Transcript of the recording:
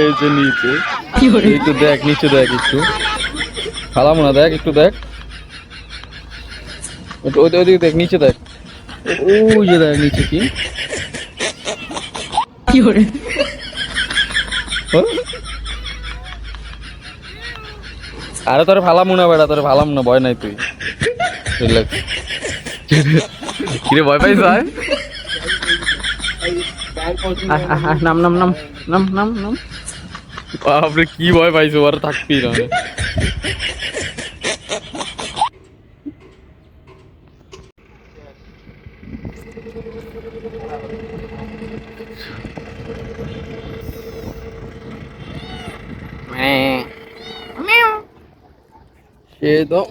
এই যে নিচে একটু দেখ, নিচে দেখ একটু, খালাম না, দেখ একটু দেখ, ওদিকে দেখ, নিচে দেখ, ওই যে দেখ নিচে কি আরে তোরে ভালাম না বেড়া, তোরে ভালাম না, ভয় নাই, তুই রিল্যাক্স। কিরে ভয় পাইছ? নাম নাম নাম নাম নাম নাম, বাপরে কি ভয় পাইছো, আর থাকবি না। সে তো